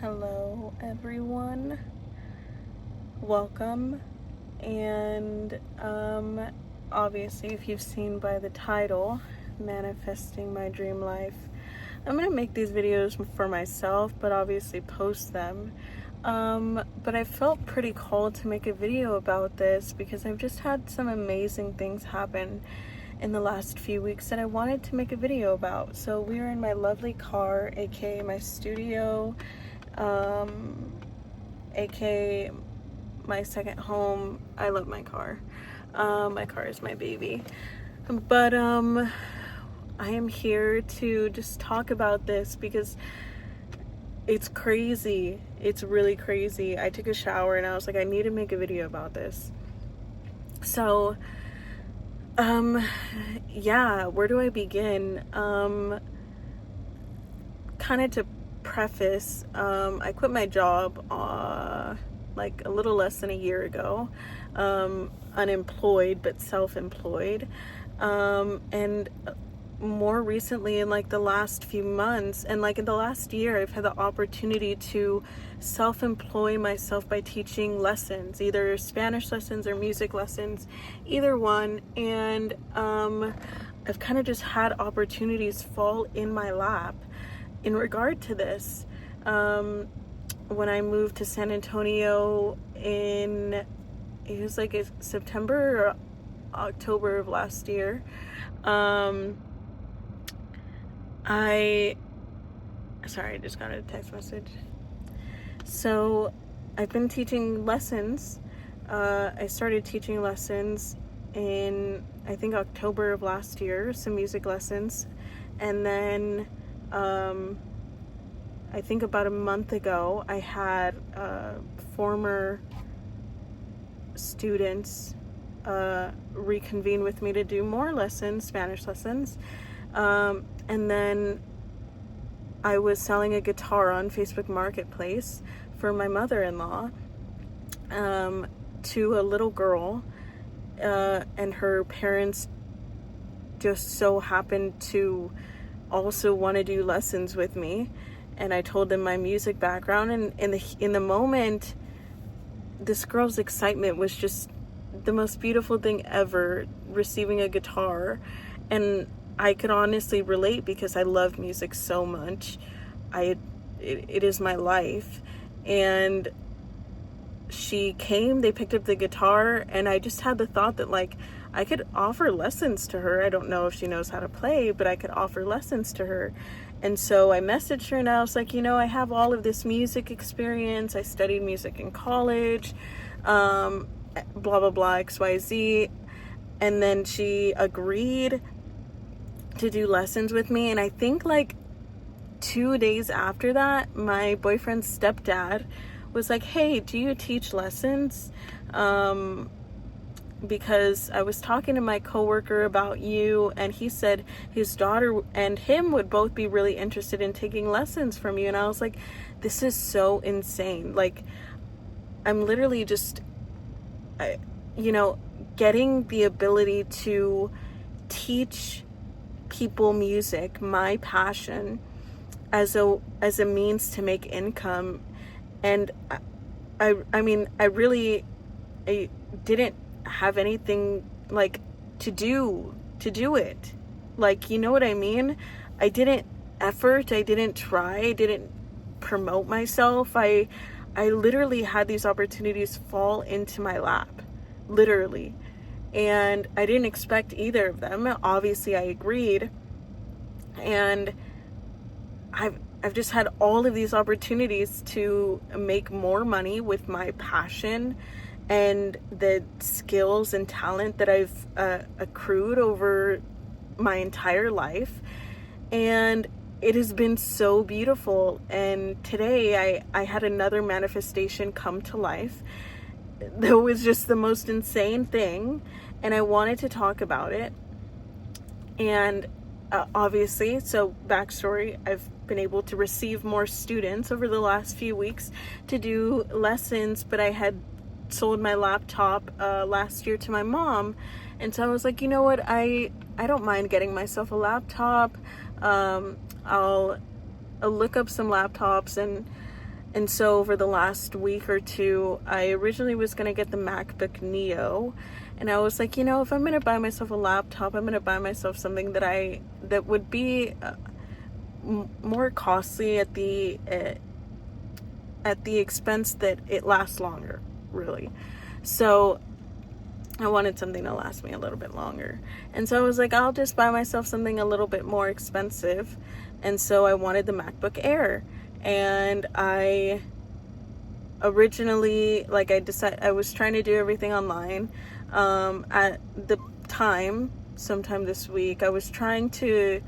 Hello, everyone. Welcome. And obviously, if you've seen by the title, Manifesting My Dream Life, I'm gonna make these videos for myself, but obviously post them. But I felt pretty called to make a video about this because I've just had some amazing things happen in the last few weeks that I wanted to make a video about. So we are in my lovely car, aka my studio, aka my second home. I love my car. My car is my baby. But I am here to just talk about this because it's crazy. It's really crazy. I took a shower and I was like, I need to make a video about this. So yeah, where do I begin? Kind of to preface, I quit my job like a little less than a year ago, unemployed but self-employed, and more recently in like the last few months and like in the last year, I've had the opportunity to self-employ myself by teaching lessons, either Spanish lessons or music lessons, either one. And I've kind of just had opportunities fall in my lap in regard to this. When I moved to San Antonio it was like September or October of last year, I just got a text message. So I've been teaching lessons. I started teaching lessons in, I think, October of last year, some music lessons. And then I think about a month ago, I had former students reconvene with me to do more lessons, Spanish lessons. And then I was selling a guitar on Facebook Marketplace for my mother-in-law to a little girl, and her parents just so happened to also want to do lessons with me. And I told them my music background, and in the moment, this girl's excitement was just the most beautiful thing ever, receiving a guitar. And I could honestly relate because I love music so much. It is my life. And they picked up the guitar, and I just had the thought that like I could offer lessons to her. I don't know if she knows how to play, but I could offer lessons to her. And so I messaged her and I was like, I have all of this music experience. I studied music in college, blah, blah, blah, XYZ. And then she agreed to do lessons with me. And I think like 2 days after that, my boyfriend's stepdad was like, hey, do you teach lessons? Because I was talking to my coworker about you, and he said his daughter and him would both be really interested in taking lessons from you. And I was like, this is so insane. Like, I'm literally just, getting the ability to teach people music, my passion, as a means to make income. And I didn't have anything like to do it. Like, you know what I mean? I didn't try, I didn't promote myself. I literally had these opportunities fall into my lap, literally. And I didn't expect either of them. Obviously, I agreed. And I've just had all of these opportunities to make more money with my passion and the skills and talent that I've accrued over my entire life. And it has been so beautiful. And today I had another manifestation come to life that was just the most insane thing. And I wanted to talk about it. And obviously, so backstory, I've been able to receive more students over the last few weeks to do lessons, but I had sold my laptop last year to my mom. And so I was like, you know what, I don't mind getting myself a laptop. I'll look up some laptops, and And so over the last week or two, I originally was going to get the MacBook Neo. And I was like, if I'm going to buy myself a laptop, I'm going to buy myself something that would be more costly at the expense that it lasts longer, really. So I wanted something to last me a little bit longer. And so I was like, I'll just buy myself something a little bit more expensive. And so I wanted the MacBook Air. And I originally, I was trying to do everything online. At the time, sometime this week, I was trying to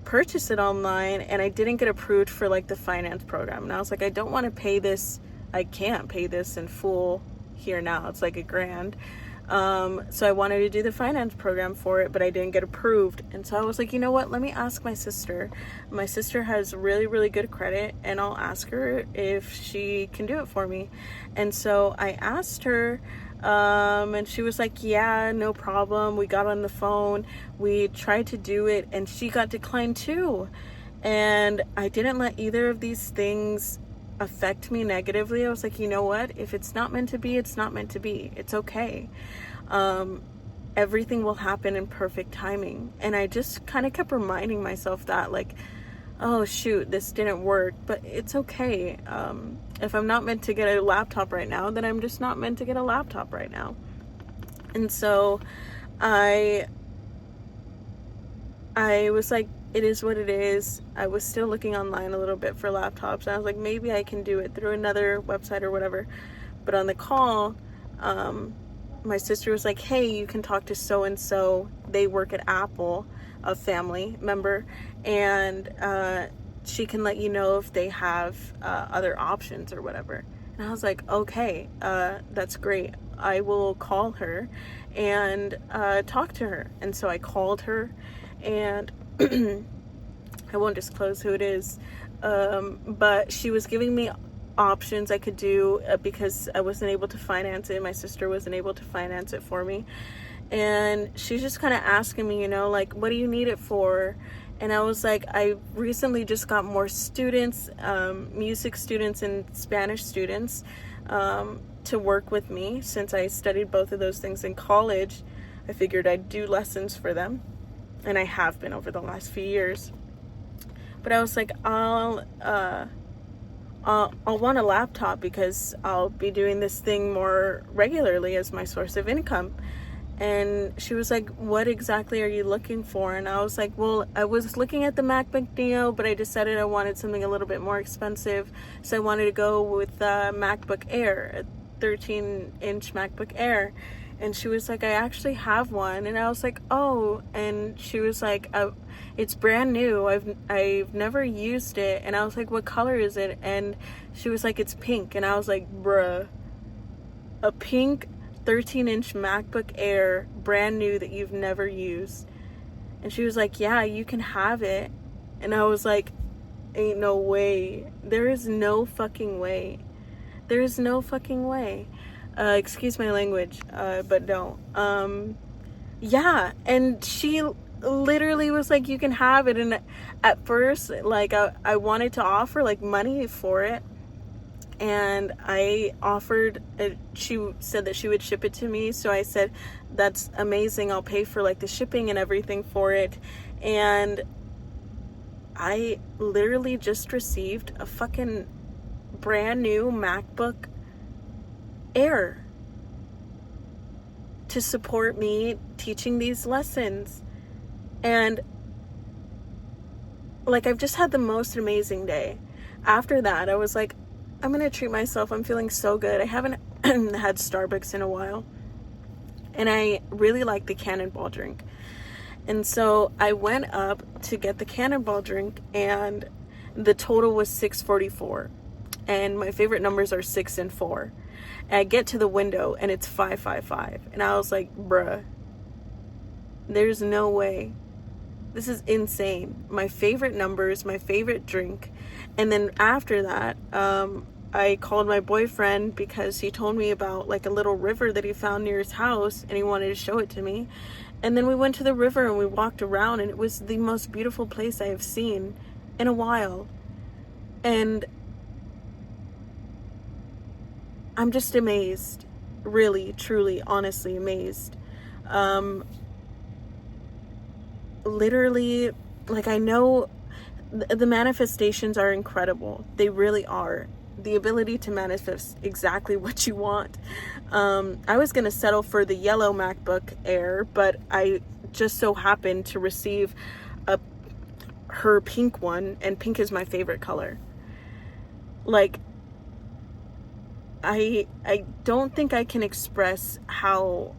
purchase it online, and I didn't get approved for the finance program. And I was like, I don't want to pay this. I can't pay this in full here now. It's like $1,000. So I wanted to do the finance program for it, but I didn't get approved. And so I was like, you know what? Let me ask my sister. My sister has really, really good credit, and I'll ask her if she can do it for me. And so I asked her, and she was like, yeah, no problem. We got on the phone. We tried to do it, and she got declined too. And I didn't let either of these things affect me negatively. I was like, you know what? If it's not meant to be, it's not meant to be. It's okay. Everything will happen in perfect timing. And I just kind of kept reminding myself that, oh shoot, this didn't work, but it's okay. If I'm not meant to get a laptop right now, then I'm just not meant to get a laptop right now. And so I was like, it is what it is. I was still looking online a little bit for laptops, and I was like, maybe I can do it through another website or whatever. But on the call, my sister was like, hey, you can talk to so-and-so. They work at Apple, a family member, and she can let you know if they have other options or whatever. And I was like, okay, that's great. I will call her and talk to her. And so I called her, and I won't disclose who it is, but she was giving me options I could do because I wasn't able to finance it. My sister wasn't able to finance it for me. And she's just kind of asking me, what do you need it for? And I was like, I recently just got more students, music students and Spanish students, to work with me. Since I studied both of those things in college, I figured I'd do lessons for them. And I have been over the last few years. But I was like, I'll want a laptop because I'll be doing this thing more regularly as my source of income. And she was like, what exactly are you looking for? And I was like, well, I was looking at the MacBook Neo, but I decided I wanted something a little bit more expensive. So I wanted to go with the MacBook Air, a 13-inch MacBook Air. And she was like, I actually have one. And I was like, oh. And she was like, it's brand new. I've never used it. And I was like, what color is it? And she was like, it's pink. And I was like, bruh, a pink 13-inch MacBook Air, brand new, that you've never used? And she was like, yeah, you can have it. And I was like, ain't no way. There is no fucking way. There is no fucking way. Excuse my language, but don't. Yeah, and she literally was like, you can have it. And at first, I wanted to offer money for it, and I offered it. She said that she would ship it to me, so I said, that's amazing, I'll pay for the shipping and everything for it. And I literally just received a fucking brand new MacBook Air to support me teaching these lessons. And I've just had the most amazing day. After that, I was like, I'm gonna treat myself. I'm feeling so good. I haven't had Starbucks in a while, and I really like the Cannonball drink. And so I went up to get the Cannonball drink, and the total was $6.44, and my favorite numbers are 6 and 4. And I get to the window, and it's 555. And I was like, bruh, there's no way. This is insane. My favorite numbers, my favorite drink. And then after that, I called my boyfriend because he told me about a little river that he found near his house, and he wanted to show it to me. And then we went to the river and we walked around, and it was the most beautiful place I have seen in a while. And I'm just amazed. Really, truly, honestly amazed. Literally, like, I know the manifestations are incredible. They really are. The ability to manifest exactly what you want. I was going to settle for the yellow MacBook Air, but I just so happened to receive her pink one, and pink is my favorite color. Like, I don't think I can express how,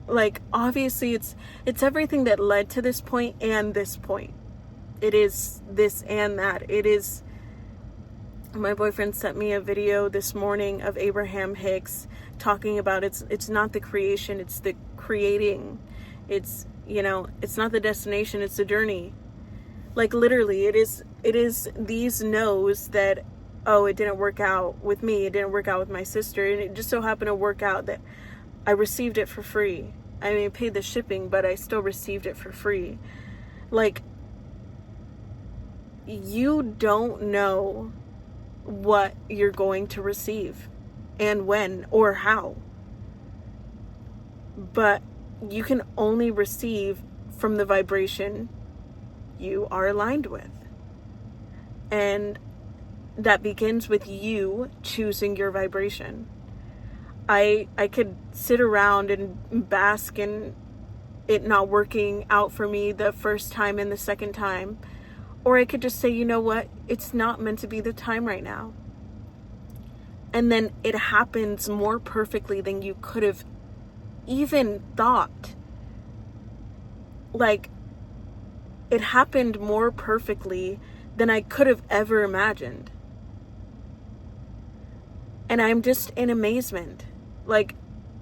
like, obviously it's everything that led to this point and this point. It is this and that. It is, my boyfriend sent me a video this morning of Abraham Hicks talking about it's not the creation, it's the creating. It's, you know, it's not the destination, it's the journey. Like, literally, it is these no's that, oh, it didn't work out with me, it didn't work out with my sister, and it just so happened to work out that I received it for free. I mean, I paid the shipping, but I still received it for free. Like, you don't know what you're going to receive and when or how, but you can only receive from the vibration you are aligned with. And that begins with you choosing your vibration. I could sit around and bask in it not working out for me the first time and the second time. Or I could just say, you know what? It's not meant to be the time right now. And then it happens more perfectly than you could have even thought. Like, it happened more perfectly than I could have ever imagined. And I'm just in amazement. Like,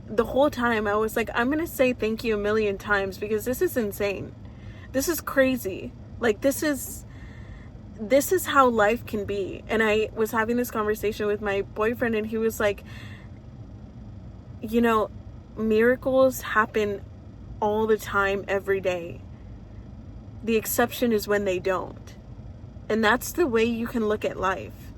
the whole time I was like, I'm going to say thank you a million times because this is insane. This is crazy. Like, this is how life can be. And I was having this conversation with my boyfriend, and he was like, you know, miracles happen all the time, every day. The exception is when they don't. And that's the way you can look at life.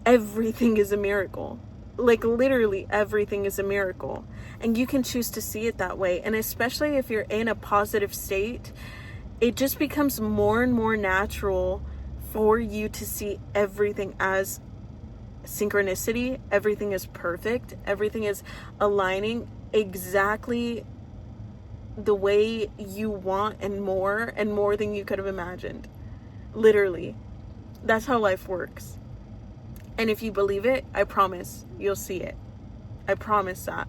Everything is a miracle. Like, literally everything is a miracle. And you can choose to see it that way. And especially if you're in a positive state, it just becomes more and more natural for you to see everything as synchronicity. Everything is perfect. Everything is aligning exactly the way you want, and more than you could have imagined. Literally. That's how life works. And if you believe it, I promise you'll see it. I promise that.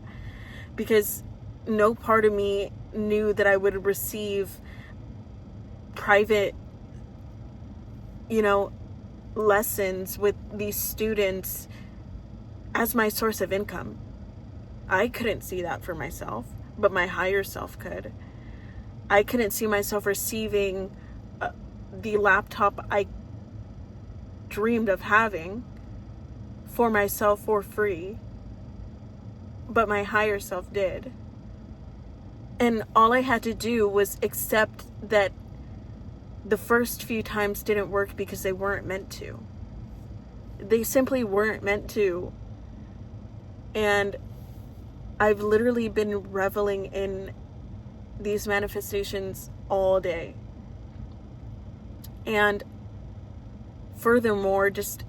Because no part of me knew that I would receive private, you know, lessons with these students as my source of income. I couldn't see that for myself, but my higher self could. I couldn't see myself receiving the laptop I dreamed of having for myself for free, but my higher self did. And all I had to do was accept that the first few times didn't work because they weren't meant to. They simply weren't meant to. And I've literally been reveling in these manifestations all day. And furthermore, just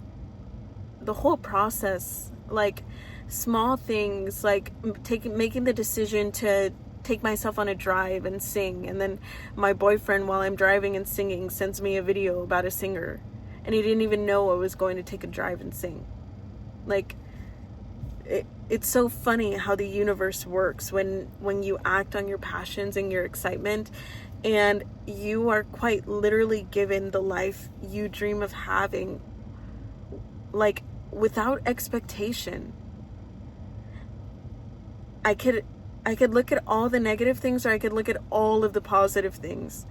the whole process, like small things, like making the decision to take myself on a drive and sing, and then my boyfriend, while I'm driving and singing, sends me a video about a singer, and he didn't even know I was going to take a drive and sing. Like, it's so funny how the universe works when you act on your passions and your excitement, and you are quite literally given the life you dream of having, like, without expectation. I could look at all the negative things, or I could look at all of the positive things.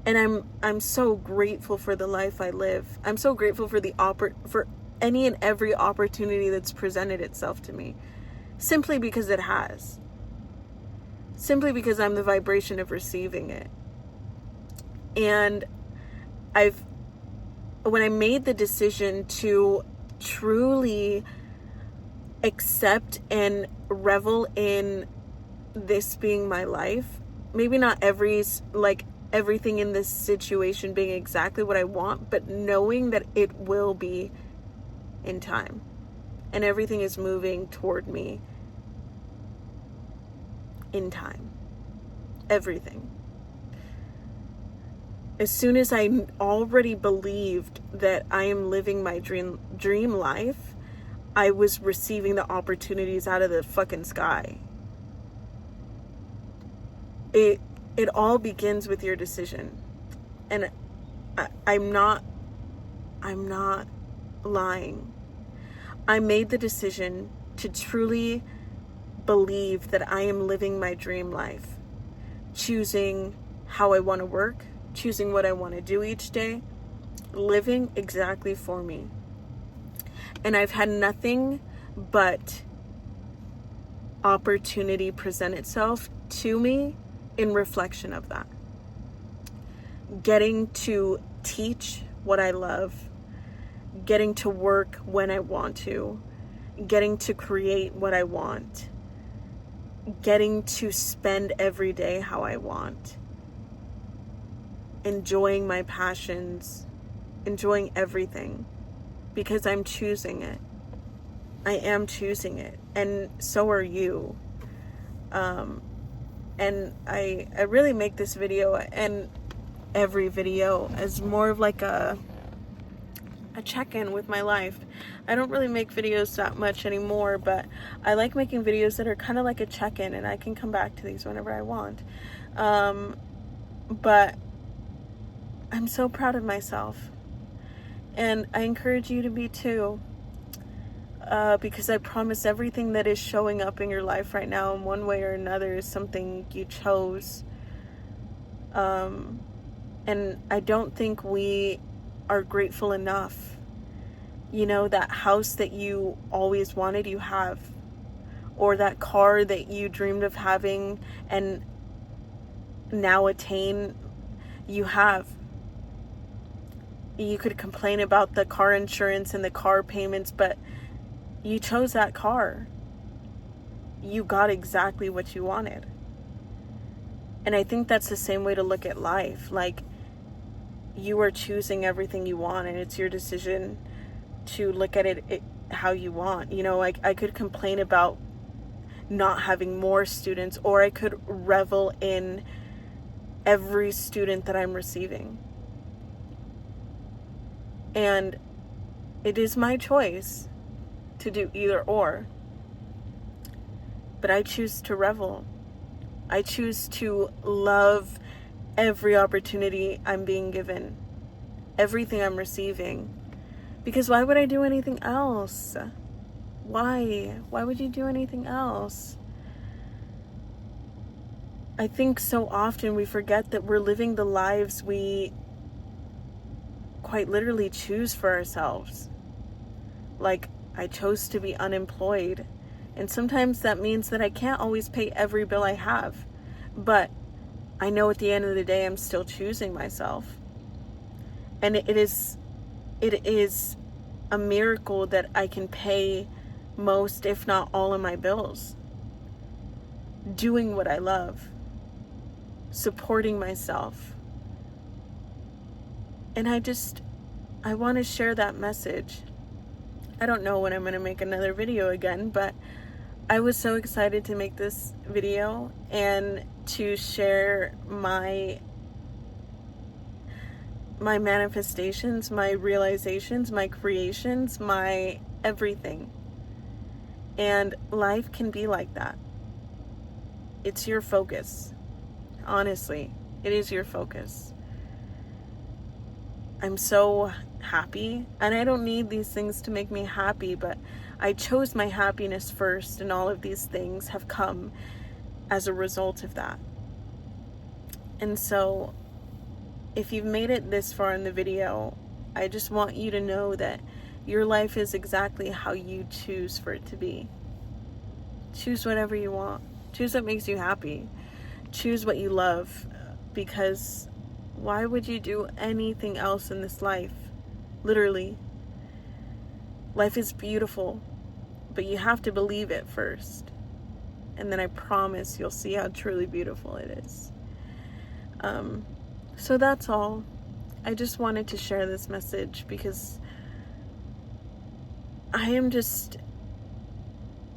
And I'm so grateful for the life I live. I'm so grateful for for any and every opportunity that's presented itself to me. Simply because it has. Simply because I'm the vibration of receiving it. And when I made the decision to truly accept and revel in this being my life. Maybe not everything in this situation being exactly what I want, but knowing that it will be in time. And everything is moving toward me in time. Everything. As soon as I already believed that I am living my dream life, I was receiving the opportunities out of the fucking sky. It all begins with your decision. And I'm not lying. I made the decision to truly believe that I am living my dream life. Choosing how I want to work, choosing what I want to do each day, living exactly for me. And I've had nothing but opportunity present itself to me in reflection of that. Getting to teach what I love, getting to work when I want to, getting to create what I want, getting to spend every day how I want, enjoying my passions, enjoying everything, because I'm choosing it. I am choosing it, and so are you. And I really make this video and every video as more of like a check-in with my life. I don't really make videos that much anymore, but I like making videos that are kind of like a check-in, and I can come back to these whenever I want. But I'm so proud of myself, and I encourage you to be too. Because I promise everything that is showing up in your life right now in one way or another is something you chose. And I don't think we are grateful enough. You know, that house that you always wanted, you have. Or that car that you dreamed of having and now attain, you have. You could complain about the car insurance and the car payments, but you chose that car. You got exactly what you wanted. And I think that's the same way to look at life. Like, you are choosing everything you want, and it's your decision to look at it how you want. You know, like, I could complain about not having more students, or I could revel in every student that I'm receiving. And it is my choice to do either or. But I choose to revel. I choose to love every opportunity I'm being given, everything I'm receiving. Because why would I do anything else? Why? Why would you do anything else? I think so often we forget that we're living the lives we quite literally choose for ourselves. Like, I chose to be unemployed. And sometimes that means that I can't always pay every bill I have. But I know at the end of the day, I'm still choosing myself. And it is a miracle that I can pay most, if not all, of my bills. Doing what I love. Supporting myself. And I want to share that message. I don't know when I'm going to make another video again, but I was so excited to make this video and to share my manifestations, my realizations, my creations, my everything. And life can be like that. It's your focus. Honestly, it is your focus. I'm so happy, and I don't need these things to make me happy, but I chose my happiness first, and all of these things have come as a result of that. And so, if you've made it this far in the video, I just want you to know that your life is exactly how you choose for it to be. Choose whatever you want. Choose what makes you happy. Choose what you love, because why would you do anything else in this life? Literally. Life is beautiful, but you have to believe it first. And then I promise you'll see how truly beautiful it is. So that's all. I just wanted to share this message because I am just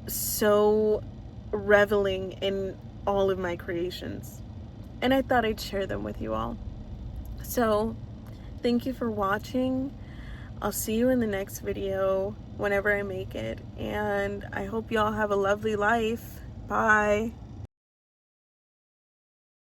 so reveling in all of my creations. And I thought I'd share them with you all. So, thank you for watching. I'll see you in the next video whenever I make it. And I hope you all have a lovely life. Bye.